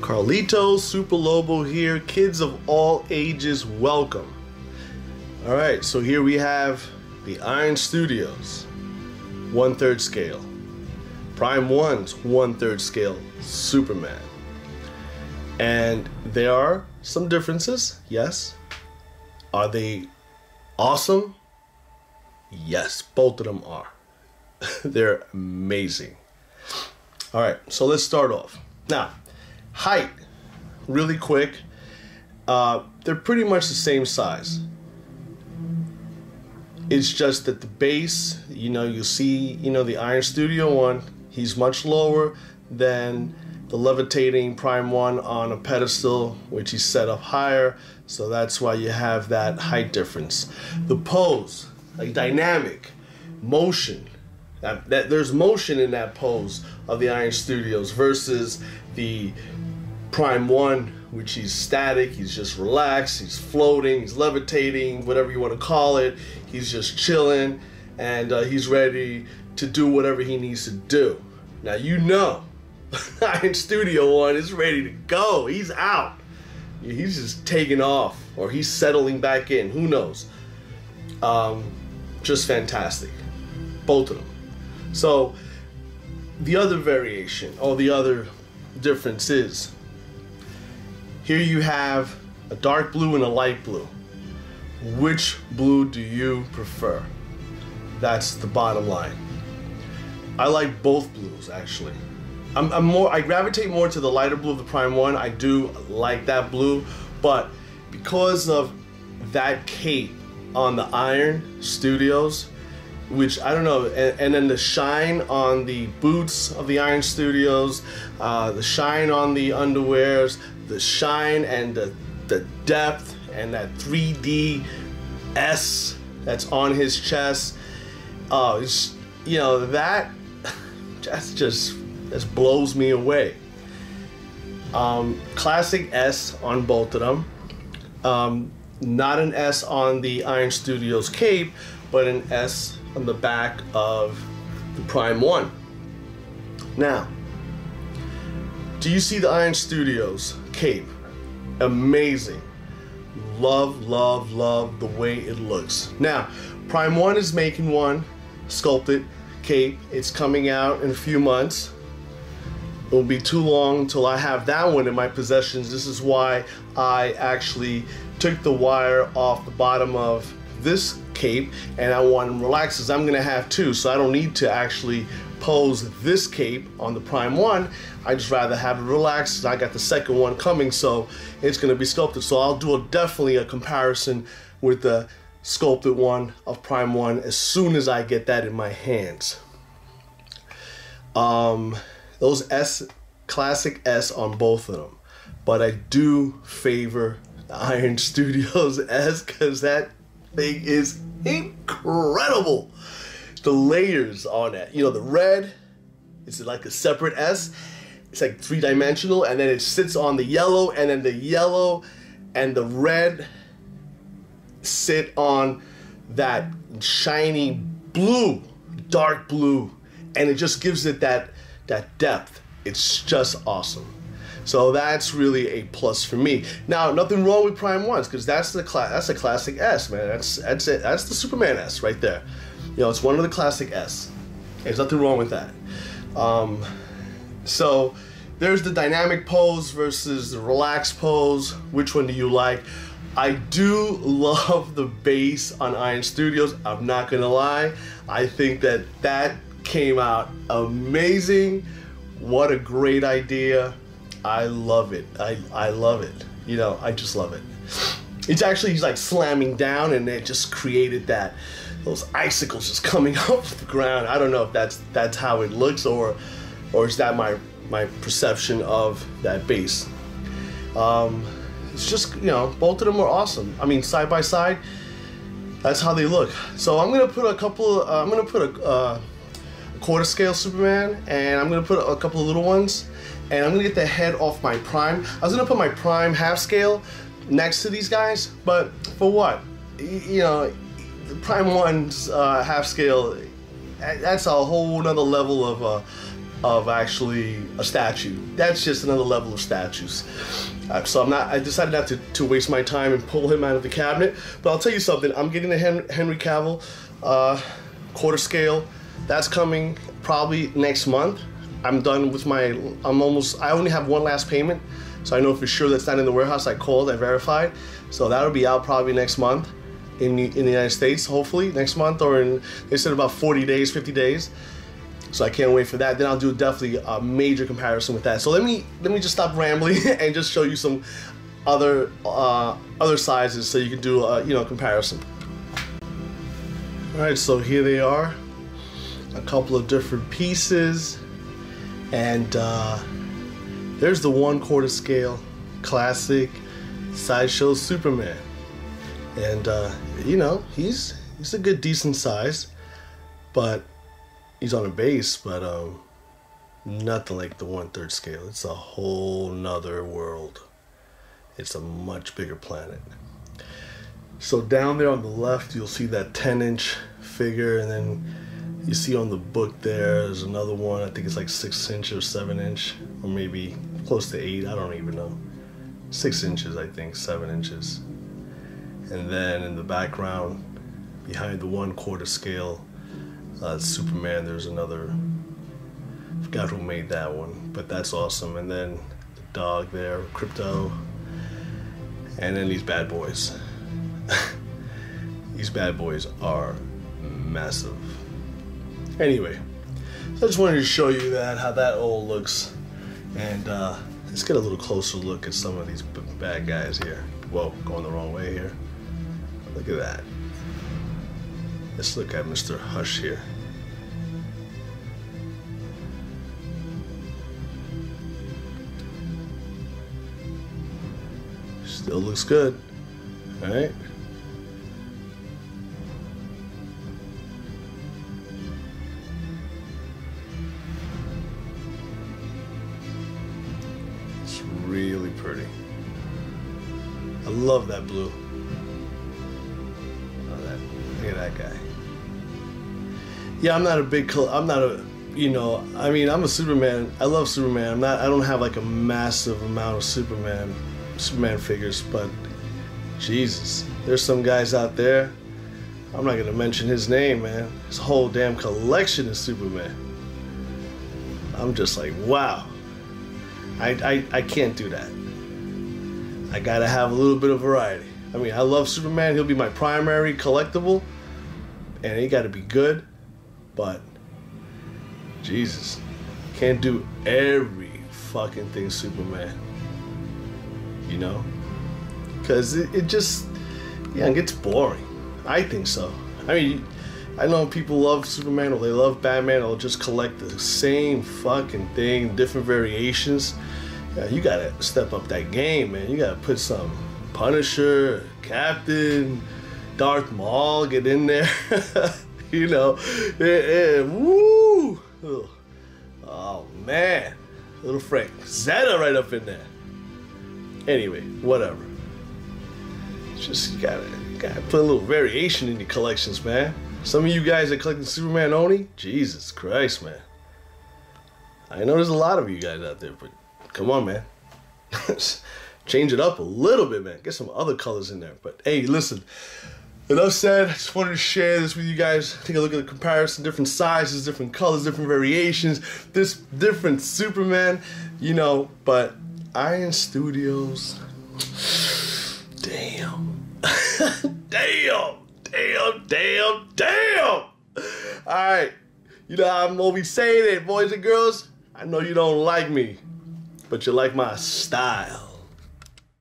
Carlitos Super Lobo here. Kids of all ages, welcome. Alright, so here we have the Iron Studios 1/3 scale, Prime 1's 1/3 scale Superman. And there are some differences, yes. Are they awesome? Yes, both of them are. They're amazing. Alright, so let's start off. Now, height, really quick, they're pretty much the same size. It's just that the base, you'll see, the Iron Studio one, he's much lower than the levitating Prime 1 on a pedestal, which he's set up higher, so that's why you have that height difference. The pose, like dynamic, motion, that there's motion in that pose of the Iron Studios versus the Prime 1, which he's static, he's just relaxed, he's floating, he's levitating, whatever you want to call it. He's just chilling, and he's ready to do whatever he needs to do. Now Iron Studio 1 is ready to go. He's out. He's just taking off, or he's settling back in. Who knows? Just fantastic. Both of them. So the other variation, or the other difference is, here you have a dark blue and a light blue. Which blue do you prefer? That's the bottom line. I like both blues, actually. I gravitate more to the lighter blue of the Prime 1. I do like that blue, but because of that cape on the Iron Studios, which I don't know, and then the shine on the boots of the Iron Studios, the shine on the underwears, the shine and the depth and that 3D S that's on his chest, it's, that just blows me away. Classic S on both of them. Not an S on the Iron Studios cape, but an S on the back of the Prime 1. Now, do you see the Iron Studios cape? Amazing. Love, love, love the way it looks. Now, Prime 1 is making one sculpted cape. It's coming out in a few months. It won't be too long until I have that one in my possessions. This is why I actually took the wire off the bottom of this cape, and I want them relaxed, because I'm gonna have two, so I don't need to actually pose this cape on the Prime 1. I just rather have it relaxed. I got the second one coming, so it's gonna be sculpted. So I'll do definitely a comparison with the sculpted one of Prime 1 as soon as I get that in my hands. Those S, classic S on both of them, but I do favor the Iron Studios S, because that thing is incredible. The layers on that, the red, it's like a separate S. It's like three-dimensional, and then it sits on the yellow, and then the yellow and the red sit on that shiny blue, dark blue, and it just gives it that depth. It's just awesome. So that's really a plus for me. Now, nothing wrong with Prime 1s, because that's a classic S, man. That's it. That's the Superman S right there. It's one of the classic S. There's nothing wrong with that. So there's the dynamic pose versus the relaxed pose. Which one do you like? I do love the base on Iron Studios. I'm not gonna lie. I think that came out amazing. What a great idea. I love it. I love it. I just love it. It's actually, he's like slamming down, and it just created those icicles just coming off the ground. I don't know if that's how it looks, or is that my perception of that base. It's just, both of them are awesome. I mean, side by side, that's how they look. So I'm gonna put a quarter scale Superman, and I'm gonna put a couple of little ones, and I'm gonna get the head off my Prime. I was gonna put my Prime half scale next to these guys, but for what? The Prime 1's half scale, that's a whole nother level of of actually a statue. That's just another level of statues. So I decided not to waste my time and pull him out of the cabinet. But I'll tell you something, I'm getting the Henry Cavill quarter scale. That's coming probably next month. I'm done with I only have one last payment. So I know for sure that's not in the warehouse. I called, I verified. So that'll be out probably next month in the United States, hopefully next month, or they said about 40 days, 50 days. So I can't wait for that. Then I'll do definitely a major comparison with that. So let me just stop rambling and just show you some other sizes so you can do a comparison. All right, so here they are, a couple of different pieces, and there's the 1/4 scale classic Sideshow Superman, and he's a good decent size, but he's on a base, but nothing like the 1/3 scale. It's a whole nother world. It's a much bigger planet. So down there on the left, you'll see that 10-inch figure, and then you see on the book there's another one. I think it's like 6-inch or 7-inch, or maybe close to 8. I don't even know. 6 inches, I think, 7 inches. And then in the background, behind the 1/4 scale Superman, there's another. I forgot who made that one, but that's awesome. And then the dog there, Crypto, and then these bad boys. These bad boys are massive. Anyway, so I just wanted to show you how that all looks, and let's get a little closer look at some of these bad guys here. Whoa, going the wrong way here. Look at that. Let's look at Mr. Hush here. Still looks good, all right? It's really pretty. I love that blue. Look at that guy. Yeah, I'm not a I'm a Superman. I love Superman. I don't have like a massive amount of Superman figures, but Jesus, there's some guys out there. I'm not gonna mention his name, man. His whole damn collection is Superman. I'm just like, wow. I can't do that. I gotta have a little bit of variety. I mean, I love Superman. He'll be my primary collectible, and he gotta be good, but Jesus, can't do every fucking thing Superman. You know? Because it just, it gets boring. I think so. I mean, I know people love Superman or they love Batman or just collect the same fucking thing, different variations. Yeah, you gotta step up that game, man. You gotta put some Punisher, Captain, Darth Maul, get in there. You know, woo! Oh man, little Frank Zeta right up in there. Anyway, whatever. Just you gotta put a little variation in your collections, man. Some of you guys are collecting Superman only. Jesus Christ, man. I know there's a lot of you guys out there, but come on, man. Change it up a little bit, man. Get some other colors in there. But hey, listen. Enough said. I just wanted to share this with you guys. Take a look at the comparison, different sizes, different colors, different variations, this different Superman, you know, but Iron Studios, damn. Damn. Alright, you know how I'm always saying it, boys and girls. I know you don't like me, but you like my style.